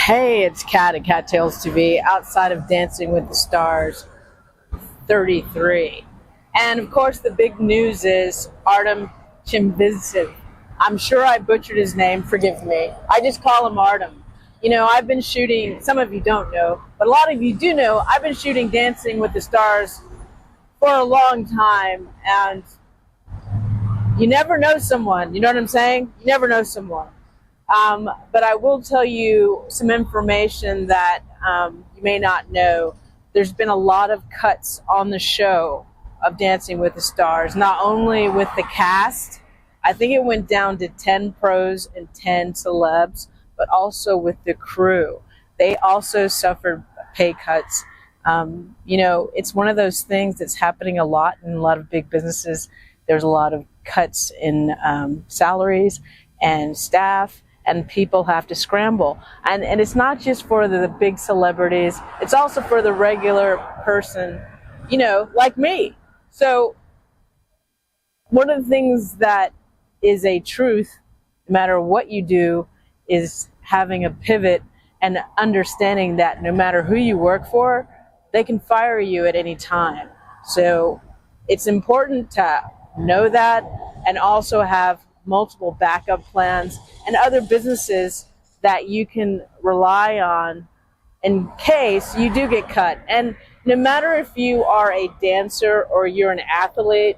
Hey, it's Kat at Kattalestv outside of Dancing with the Stars 33. And of course, the big news is Artem Chimvizov. I'm sure I butchered his name, forgive me. I just call him Artem. You know, I've been shooting, some of you don't know, but a lot of you do know, I've been shooting Dancing with the Stars for a long time, and you never know someone, you know what I'm saying? You never know someone. But I will tell you some information that you may not know. There's been a lot of cuts on the show of Dancing with the Stars, not only with the cast, I think it went down to 10 pros and 10 celebs, but also with the crew. They also suffered pay cuts. You know, it's one of those things that's happening a lot in a lot of big businesses. There's a lot of cuts in salaries and staff, and people have to scramble. And it's not just for the big celebrities, it's also for the regular person, you know, like me. So one of the things that is a truth, no matter what you do, is having a pivot and understanding that no matter who you work for, they can fire you at any time. So it's important to know that and also have multiple backup plans and other businesses that you can rely on in case you do get cut. And no matter if you are a dancer or you're an athlete,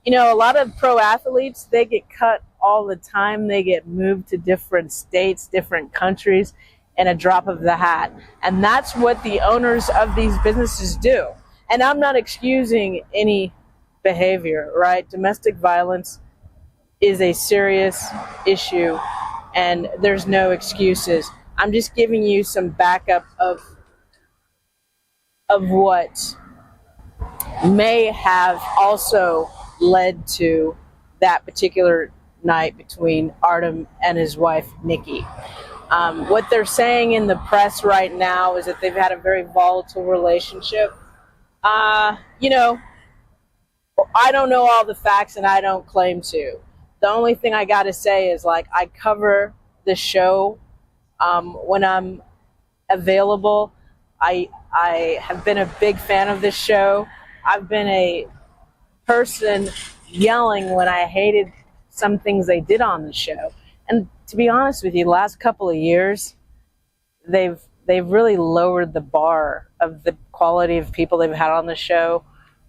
you know, a lot of pro athletes, they get cut all the time. They get moved to different states, different countries in a drop of the hat. And that's what the owners of these businesses do. And I'm not excusing any behavior, right? Domestic violence is a serious issue, and there's no excuses. I'm just giving you some backup of what may have also led to that particular night between Artem and his wife, Nikki. What they're saying in the press right now is that they've had a very volatile relationship. You know, I don't know all the facts, and I don't claim to. The only thing I got to say is, like, I cover the show when I'm available. I have been a big fan of this show. I've been a person yelling when I hated some things they did on the show. And to be honest with you, the last couple of years, they've really lowered the bar of the quality of people they've had on the show.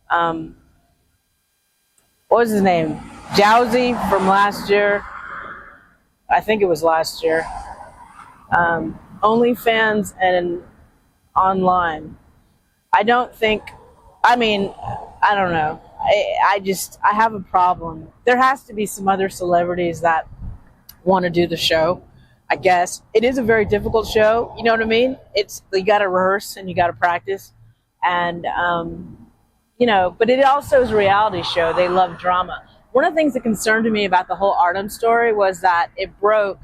What was his name? Jowsey from last year. I think it was last year. OnlyFans and online. I don't think, I mean, I don't know. I have a problem. There has to be some other celebrities that want to do the show, I guess. It is a very difficult show, you know what I mean? You got to rehearse and you got to practice. And, you know, but it also is a reality show. They love drama. One of the things that concerned me about the whole Artem story was that it broke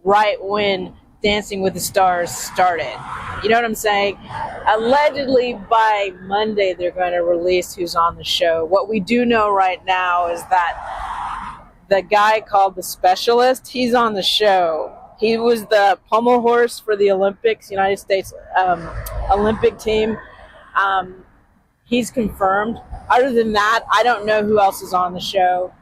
right when Dancing with the Stars started. You know what I'm saying? Allegedly by Monday they're going to release who's on the show. What we do know right now is that the guy called the Specialist, he's on the show. He was the pommel horse for the Olympics, United States Olympic team. He's confirmed. Other than that, I don't know who else is on the show.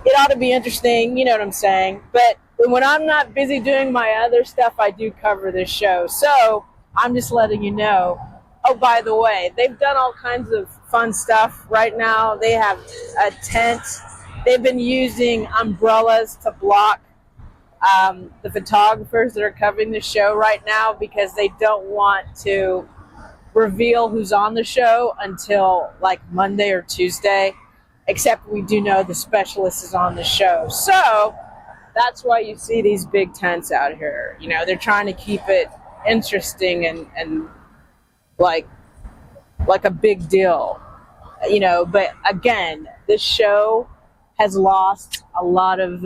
It ought to be interesting, you know what I'm saying? But when I'm not busy doing my other stuff, I do cover this show. So I'm just letting you know. Oh, by the way, they've done all kinds of fun stuff right now. They have a tent. They've been using umbrellas to block the photographers that are covering the show right now because they don't want to reveal who's on the show until like Monday or Tuesday, except we do know the Specialist is on the show. So that's why you see these big tents out here. You know, they're trying to keep it interesting and like a big deal, you know. But again, this show has lost a lot of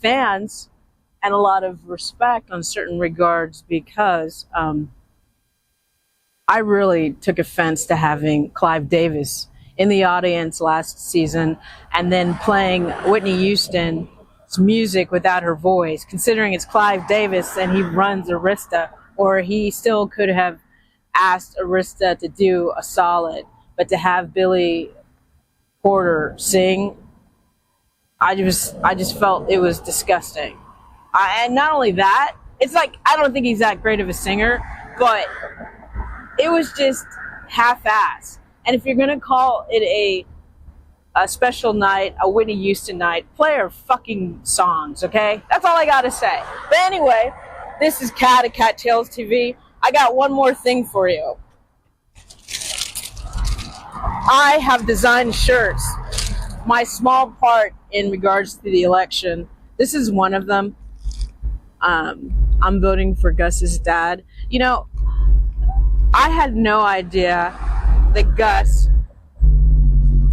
fans and a lot of respect on certain regards because I really took offense to having Clive Davis in the audience last season and then playing Whitney Houston music without her voice, considering it's Clive Davis and he runs Arista, or he still could have asked Arista to do a solid, but to have Billy Porter sing, I just felt it was disgusting. And not only that, it's like, I don't think he's that great of a singer, but it was just half-assed. And if you're going to call it a special night, a Whitney Houston night, play her fucking songs, okay? That's all I got to say. But anyway, this is Kat at Kattalestv. I got one more thing for you. I have designed shirts. My small part in regards to the election, this is one of them. I'm voting for Gus's dad. You know, I had no idea that Gus,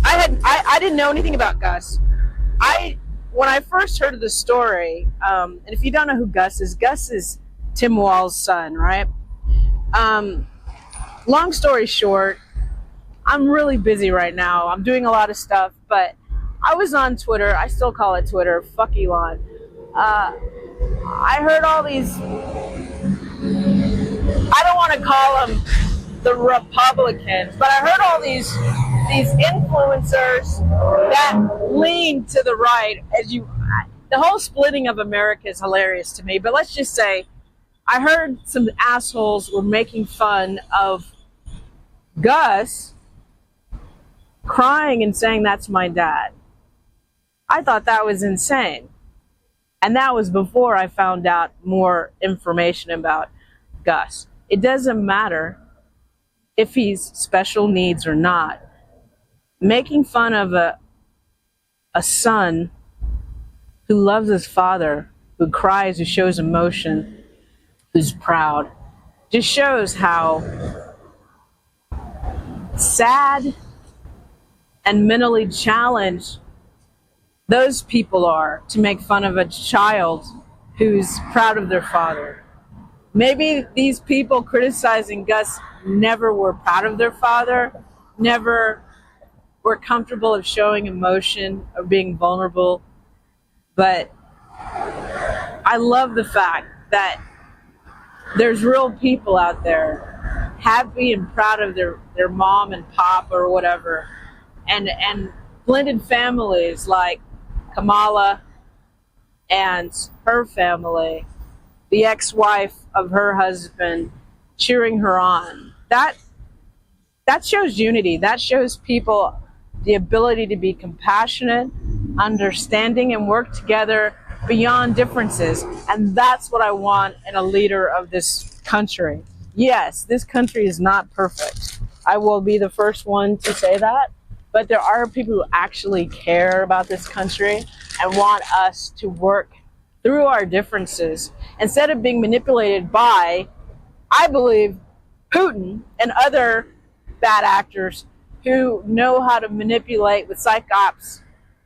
I didn't know anything about Gus. When I first heard of the story, and if you don't know who Gus is Tim Wall's son, right? Long story short, I'm really busy right now. I'm doing a lot of stuff, but I was on Twitter. I still call it Twitter. Fuck Elon. I heard all these, I don't want to call them the Republicans, but I heard all these influencers that lean to the right. The whole splitting of America is hilarious to me, but let's just say I heard some assholes were making fun of Gus crying and saying, "That's my dad." I thought that was insane. And that was before I found out more information about Gus. It doesn't matter if he's special needs or not. Making fun of a son who loves his father, who cries, who shows emotion, who's proud, just shows how sad and mentally challenged those people are to make fun of a child who's proud of their father. Maybe these people criticizing Gus never were proud of their father, never were comfortable of showing emotion or being vulnerable. But I love the fact that there's real people out there happy and proud of their mom and pop or whatever, and blended families like Kamala and her family, the ex-wife of her husband, cheering her on. That shows unity. That shows people the ability to be compassionate, understanding, and work together beyond differences. And that's what I want in a leader of this country. Yes, this country is not perfect. I will be the first one to say that. But there are people who actually care about this country and want us to work through our differences instead of being manipulated by, I believe, Putin and other bad actors who know how to manipulate with psych ops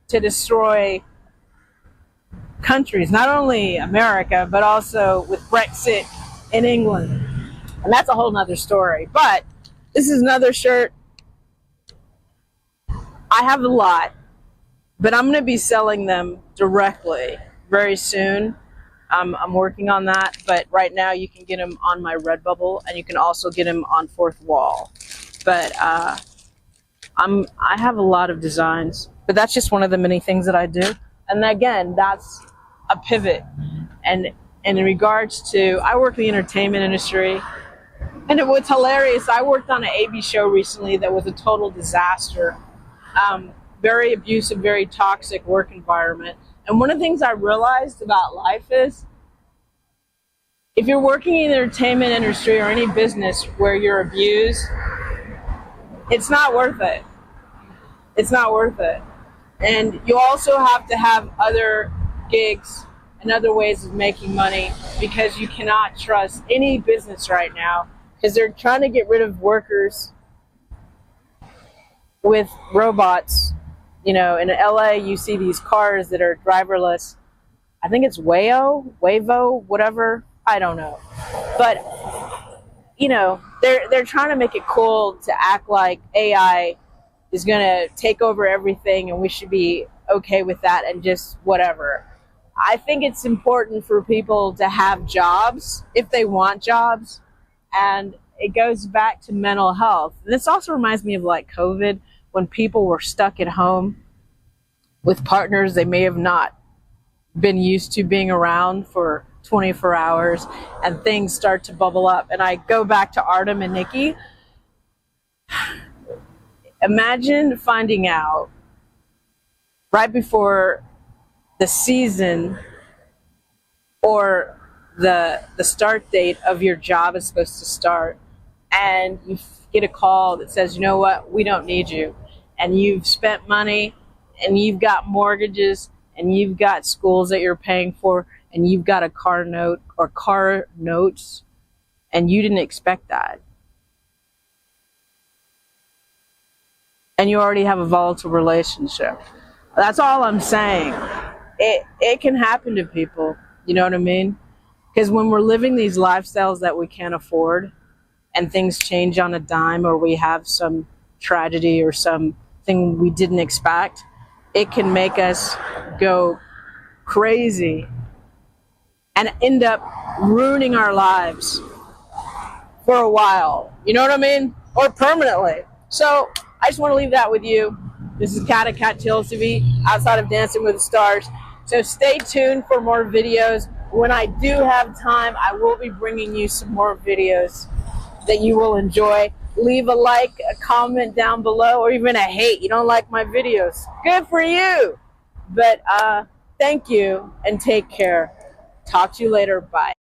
to destroy countries, not only America, but also with Brexit in England. And that's a whole nother story. But this is another shirt. I have a lot, but I'm going to be selling them directly very soon. I'm working on that, but right now you can get them on my Redbubble, and you can also get them on Fourth Wall. But I have a lot of designs, but that's just one of the many things that I do. And again, that's a pivot. And in regards to, I work in the entertainment industry, and what's hilarious, I worked on an AB show recently that was a total disaster. Very abusive, very toxic work environment. And one of the things I realized about life is, if you're working in the entertainment industry or any business where you're abused, it's not worth it. It's not worth it. And you also have to have other gigs and other ways of making money, because you cannot trust any business right now, because they're trying to get rid of workers with robots. You know, in LA, you see these cars that are driverless. I think it's Wayvo, whatever. I don't know. But, you know, they're trying to make it cool to act like AI is going to take over everything and we should be okay with that and just whatever. I think it's important for people to have jobs if they want jobs. And it goes back to mental health. This also reminds me of like COVID, when people were stuck at home with partners they may have not been used to being around for 24 hours, and things start to bubble up. And I go back to Artem and Nikki. Imagine finding out right before the season or the start date of your job is supposed to start, and you get a call that says, you know what, we don't need you. And you've spent money, and you've got mortgages, and you've got schools that you're paying for, and you've got a car note or car notes, and you didn't expect that. And you already have a volatile relationship. That's all I'm saying. It can happen to people, you know what I mean? Because when we're living these lifestyles that we can't afford, and things change on a dime, or we have some tragedy or something we didn't expect, it can make us go crazy and end up ruining our lives for a while. You know what I mean? Or permanently. So I just want to leave that with you. This is Kat at Kattalestv, outside of Dancing with the Stars. So stay tuned for more videos. When I do have time, I will be bringing you some more videos that you will enjoy. Leave a like, a comment down below, or even a hate. You don't like my videos. Good for you. But thank you, and take care. Talk to you later. Bye.